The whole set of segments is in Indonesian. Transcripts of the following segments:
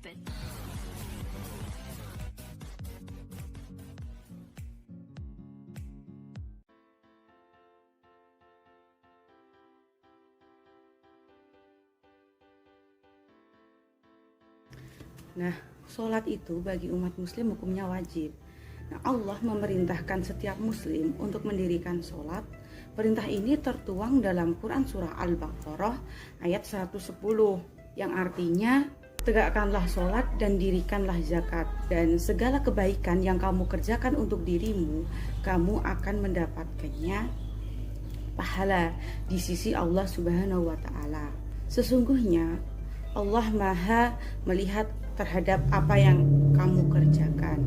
Stop it. Nah, sholat itu bagi umat muslim hukumnya wajib. Nah, Allah memerintahkan setiap muslim untuk mendirikan sholat. Perintah ini tertuang dalam Quran surah Al-Baqarah ayat 110 yang artinya tegakkanlah sholat dan dirikanlah zakat, dan segala kebaikan yang kamu kerjakan untuk dirimu, kamu akan mendapatkannya pahala di sisi Allah Subhanahu wa Ta'ala. Sesungguhnya Allah Maha melihat terhadap apa yang kamu kerjakan.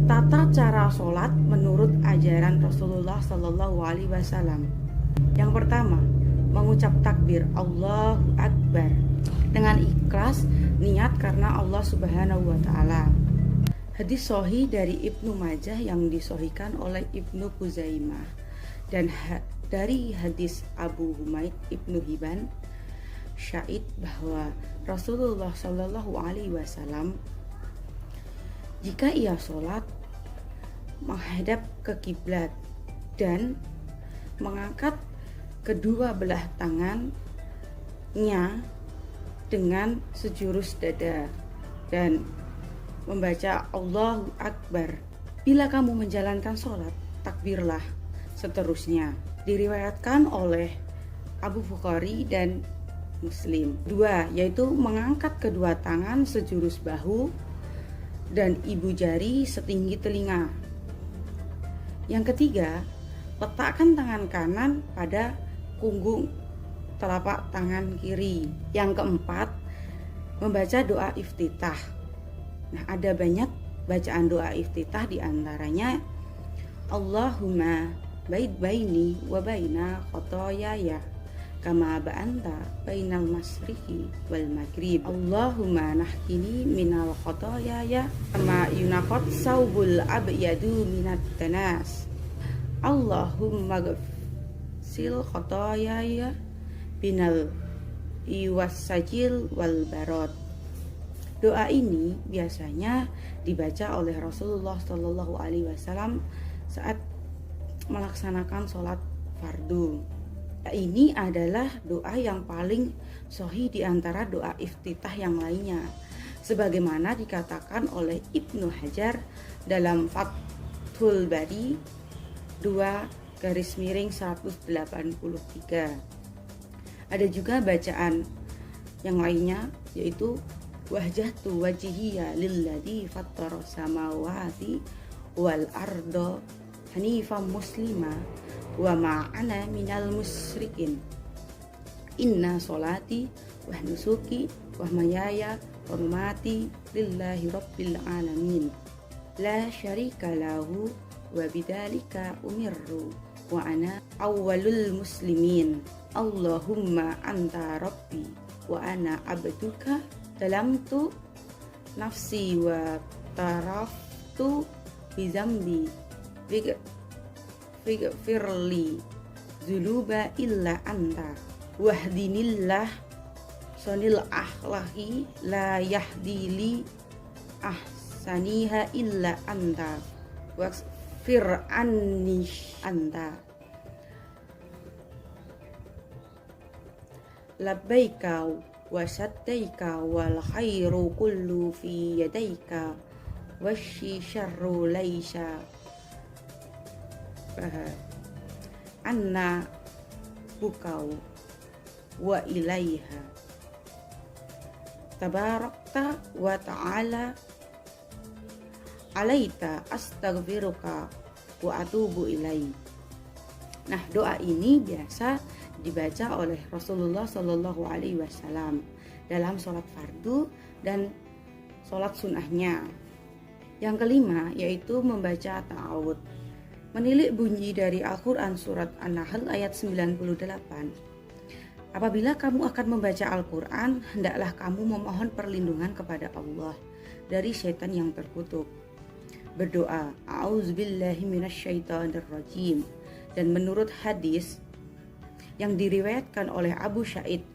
Tata cara sholat menurut ajaran Rasulullah Sallallahu Alaihi Wasallam. Yang pertama, mengucap takbir Allahu Akbar dengan ikhlas niat karena Allah Subhanahu Wa Taala. Hadis sahih dari Ibnu Majah yang disahihkan oleh Ibnu Khuzaimah, dan dari hadis Abu Humaid Ibnu Hibban syahid bahwa Rasulullah Shallallahu Alaihi Wasallam jika ia sholat menghadap ke kiblat dan mengangkat kedua belah tangannya dengan sejurus dada dan membaca Allahu Akbar. Bila kamu menjalankan sholat, takbirlah seterusnya. Diriwayatkan oleh Abu Bukhari dan Muslim. Dua, yaitu mengangkat kedua tangan sejurus bahu dan ibu jari setinggi telinga. Yang ketiga, letakkan tangan kanan pada punggung telapak tangan kiri. Yang keempat, membaca doa iftitah. Nah, ada banyak bacaan doa iftitah, di antaranya Allahumma ba'id baini wa baina khotoyaya kama ba'anta bainal masriqi wal maghrib. Allahumma nahkini minal khotoyaya kama yunaqat saubul abyadu minat danas. Allahumma ghsil khotoyaya binal iwasajil wal barot. Doa ini biasanya dibaca oleh Rasulullah Shallallahu Alaihi Wasallam saat melaksanakan sholat fardu. Ini adalah doa yang paling sahih di antara doa iftitah yang lainnya, sebagaimana dikatakan oleh Ibnu Hajar dalam Fathul Bari 2/183. Ada juga bacaan yang lainnya, yaitu wajjahtu wajhiya lilladzi fattara samawati wal arda hanifan muslima wa ma ana minal musyrikin. Inna sholati wa nusuki wa mayaya wa mamati lillahi rabbil alamin la syarika lahu wa bidzalika umirru wa ana awwalul muslimin. Allahumma anta rabbi wa ana abduka dalamtu nafsi wa taraftu bizambi firli zuluba illa anta wahdinillah sonil akhlahi la yahdili ahsaniha illa anta waghfir anni anta labbaika wa saddaika wal khairu kullu fi yadaika wasyi syarru laisa anna bukau wa ilaiha tabarakta wa ta'ala alaita astaghfiruka wa atubu ilai. Nah, doa ini biasa dibaca oleh Rasulullah Shallallahu Alaihi Wasallam dalam sholat fardu dan sholat sunnahnya. Yang kelima yaitu membaca ta'awud. Menilik bunyi dari Al-Quran surat An-Nahl ayat 98. Apabila kamu akan membaca Al-Quran, hendaklah kamu memohon perlindungan kepada Allah dari syaitan yang terkutuk. Berdoa, A'udzubillahi minasyaitonirrajim. Dan menurut hadis yang diriwayatkan oleh Abu Sa'id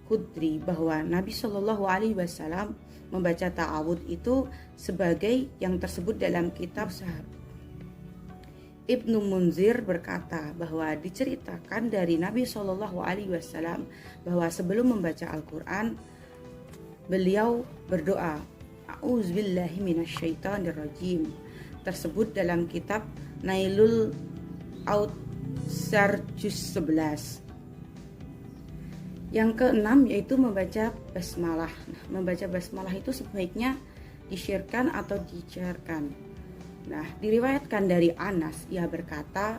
Khudri bahwa Nabi Shallallahu Alaihi Wasallam membaca ta'awud itu sebagai yang tersebut dalam kitab Sahih. Ibnu Munzir berkata bahwa diceritakan dari Nabi Shallallahu Alaihi Wasallam bahwa sebelum membaca Al-Quran beliau berdoa A'udzubillahi minasyaitonirrajim, tersebut dalam kitab Nailul Autsar juz 11. Yang keenam yaitu membaca basmalah. Nah, membaca basmalah itu sebaiknya disyirkan atau dijarkan. Nah, diriwayatkan dari Anas, ia berkata,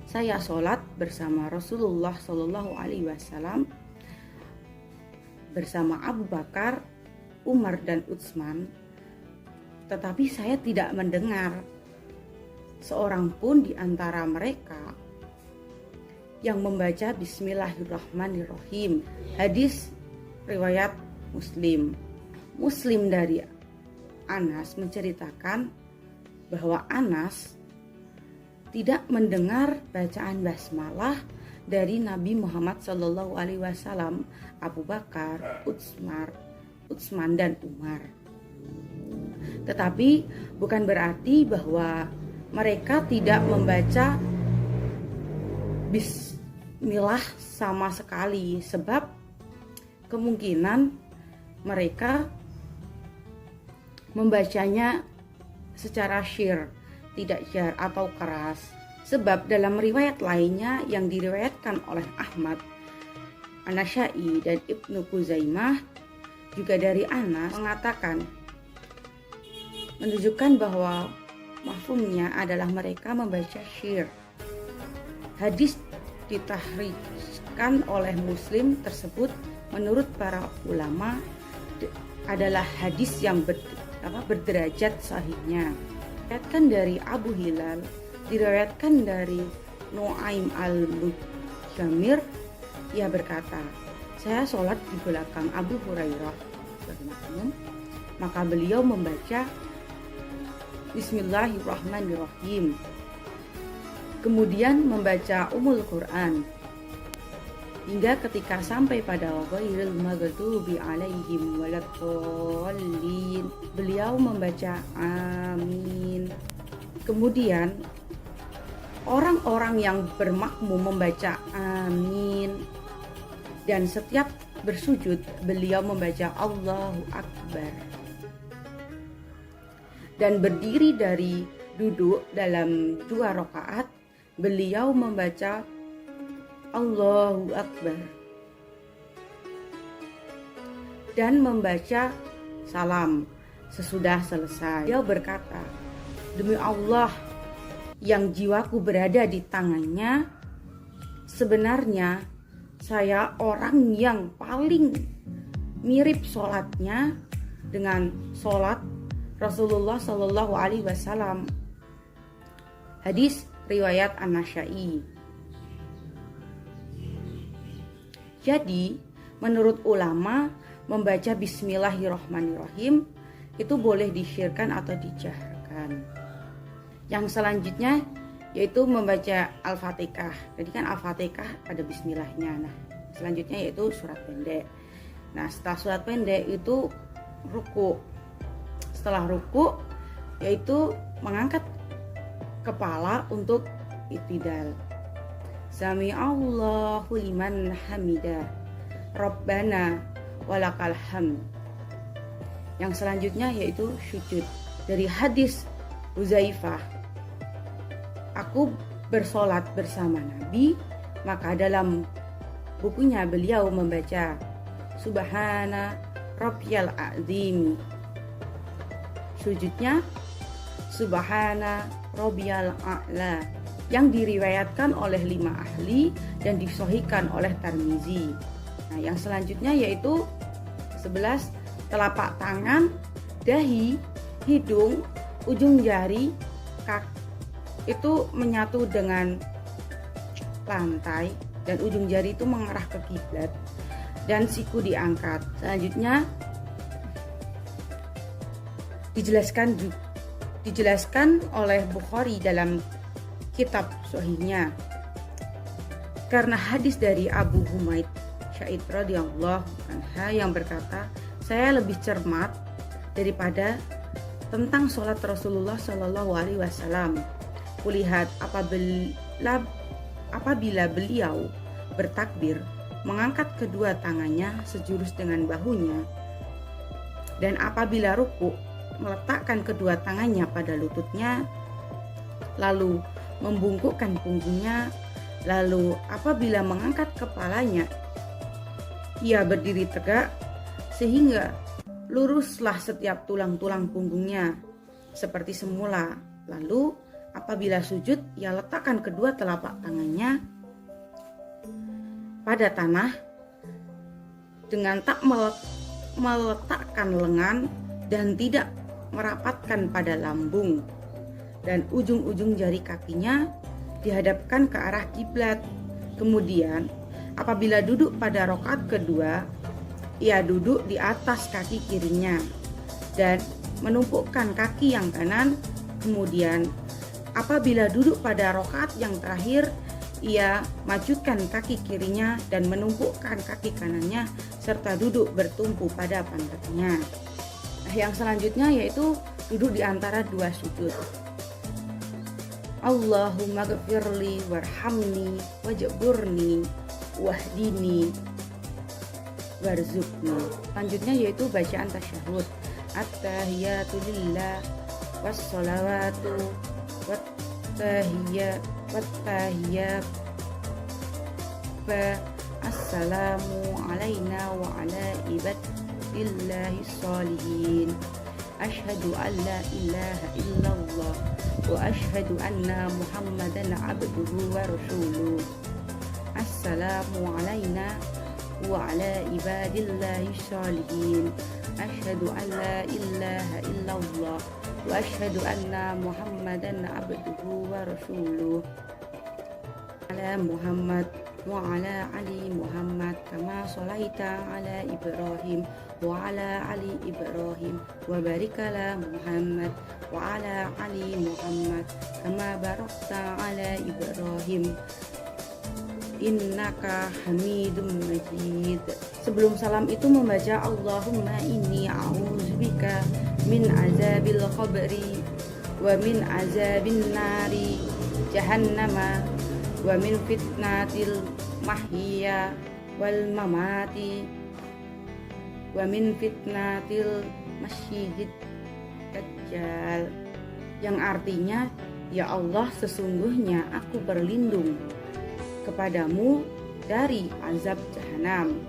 saya sholat bersama Rasulullah Shallallahu Alaihi Wasallam bersama Abu Bakar, Umar dan Utsman, tetapi saya tidak mendengar seorang pun di antara mereka yang membaca Bismillahirrahmanirrahim. Hadis riwayat Muslim. Muslim dari Anas menceritakan bahwa Anas tidak mendengar bacaan basmalah dari Nabi Muhammad Shallallahu Alaihi Wasallam, Abu Bakar, Utsman dan Umar. Tetapi bukan berarti bahwa mereka tidak membaca Bismillah sama sekali, sebab kemungkinan mereka membacanya secara syir, tidak jar atau keras. Sebab dalam riwayat lainnya yang diriwayatkan oleh Ahmad, An-Nasa'i dan Ibnu Khuzaimah juga dari Anas mengatakan, menunjukkan bahwa mafhumnya adalah mereka membaca syir. Hadis ditahrijkan oleh Muslim tersebut menurut para ulama adalah hadis yang berderajat sahihnya. Diriwayatkan dari Abu Hilal, diriwayatkan dari Nuaim al-Mujamir, ia berkata, saya sholat di belakang Abu Hurairah sebagai makmum, maka beliau membaca Bismillahirrahmanirrahim, kemudian membaca Ummul Quran hingga ketika sampai pada ghairil maghdubi alaihim waladdallin, beliau membaca amin. Kemudian orang-orang yang bermakmum membaca amin, dan setiap bersujud beliau membaca Allahu Akbar, dan berdiri dari duduk dalam 2 rakaat beliau membaca Allahu Akbar dan membaca salam sesudah selesai. Beliau berkata, demi Allah yang jiwaku berada di tangannya, sebenarnya saya orang yang paling mirip sholatnya dengan sholat Rasulullah Shallallahu Alaihi Wasallam. Hadis riwayat An-Nasa'i. Jadi, menurut ulama, membaca Bismillahirrahmanirrahim itu boleh disyirkan atau dijaharkan. Yang selanjutnya yaitu membaca Al-Fatihah. Jadi kan Al-Fatihah ada bismillahnya. Nah, selanjutnya yaitu surat pendek. Nah, setelah surat pendek itu ruku. Setelah ruku yaitu mengangkat kepala untuk i'tidal. Sami'allahu liman hamidah. Rabbana walakal hamd. Yang selanjutnya yaitu sujud. Dari hadis Huzaifah, aku bersolat bersama Nabi, maka dalam bukunya beliau membaca Subhana Rabbiyal Azim. Sujudnya Subhana Rabbiyal A'la, yang diriwayatkan oleh 5 ahli dan disahihkan oleh Tirmizi. Nah, yang selanjutnya yaitu 11 telapak tangan, dahi, hidung, ujung jari, kaki itu menyatu dengan lantai dan ujung jari itu mengarah ke kiblat dan siku diangkat. Selanjutnya dijelaskan oleh Bukhari dalam kitab Sahihnya karena hadis dari Abu Humaid Sa'id radhiyallahu anha yang berkata, saya lebih cermat daripada tentang sholat Rasulullah Shallallahu Alaihi Wasallam. Kulihat apabila beliau bertakbir, mengangkat kedua tangannya sejurus dengan bahunya, dan apabila ruku, meletakkan kedua tangannya pada lututnya, lalu membungkukkan punggungnya, lalu apabila mengangkat kepalanya, ia berdiri tegak sehingga luruslah setiap tulang-tulang punggungnya seperti semula. Lalu apabila sujud, ia letakkan kedua telapak tangannya pada tanah dengan tak meletakkan lengan dan tidak merapatkan pada lambung, dan ujung-ujung jari kakinya dihadapkan ke arah kiblat. Kemudian apabila duduk pada rakaat kedua, ia duduk di atas kaki kirinya dan menumpukkan kaki yang kanan. Kemudian apabila duduk pada rakaat yang terakhir, ia majukan kaki kirinya dan menumpukkan kaki kanannya serta duduk bertumpu pada pantatnya. Yang selanjutnya yaitu duduk di antara dua sujud. Allahumma ghfirli warhamni wajburni wahdini warzuqni. Selanjutnya yaitu bacaan tasyahud. At-tahiyatu lillah wassalawatu wattahiyat assalamu alaina wa ala ibadillahi sholihin. Asyhadu an la ilaha illallah wa asyhadu anna muhammadan abduhu wa rasuluh. Assalamu alaina wa ala ibadillahi sholihin. Asyhadu an la ilaha illallah wa asyhadu anna muhammadan abduhu wa rasuluh. Ala Muhammad wa ala ali Muhammad kama sholaita ala Ibrahim wa ala ali Ibrahim wa barik ala Muhammad wa ala ali Muhammad kama barakta ala Ibrahim innaka hamidum majid. Sebelum salam itu membaca Allahumma inni a'udzubika min azabil qabri wa min azabin nari jahannama wa min fitnatil mahya wal mamati wa min fitnatil masyihid dajjal, yang artinya, ya Allah, sesungguhnya aku berlindung kepadamu dari azab jahanam,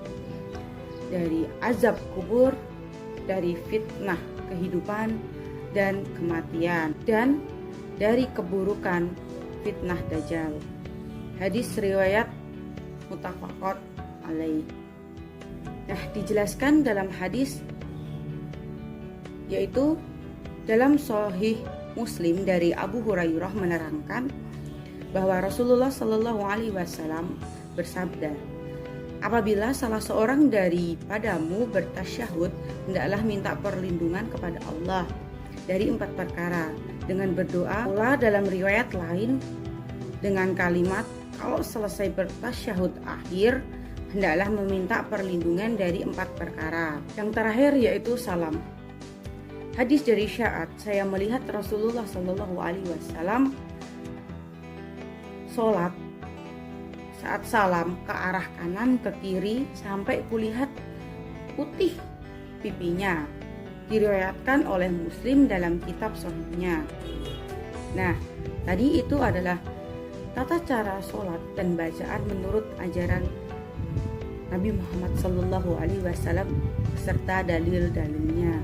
dari azab kubur, dari fitnah kehidupan dan kematian, dan dari keburukan fitnah dajjal. Hadis riwayat muttafaqun alaih. Nah, dijelaskan dalam hadis, yaitu dalam Sahih Muslim dari Abu Hurairah menerangkan bahwa Rasulullah Shallallahu Alaihi Wasallam bersabda, apabila salah seorang daripadamu bertasyahud, hendaklah minta perlindungan kepada Allah dari 4 perkara dengan berdoa. Pula dalam riwayat lain dengan kalimat, kalau selesai bertasyahud akhir, hendaklah meminta perlindungan dari 4 perkara. Yang terakhir yaitu salam. Hadis dari Sya'ad, saya melihat Rasulullah Shallallahu Alaihi Wasallam sholat, saat salam ke arah kanan, ke kiri, sampai kulihat putih pipinya. Diriwayatkan oleh Muslim dalam kitab Sahihnya. Nah, tadi itu adalah tata cara sholat dan bacaan menurut ajaran Nabi Muhammad Sallallahu Alaihi Wasallam serta dalil-dalilnya.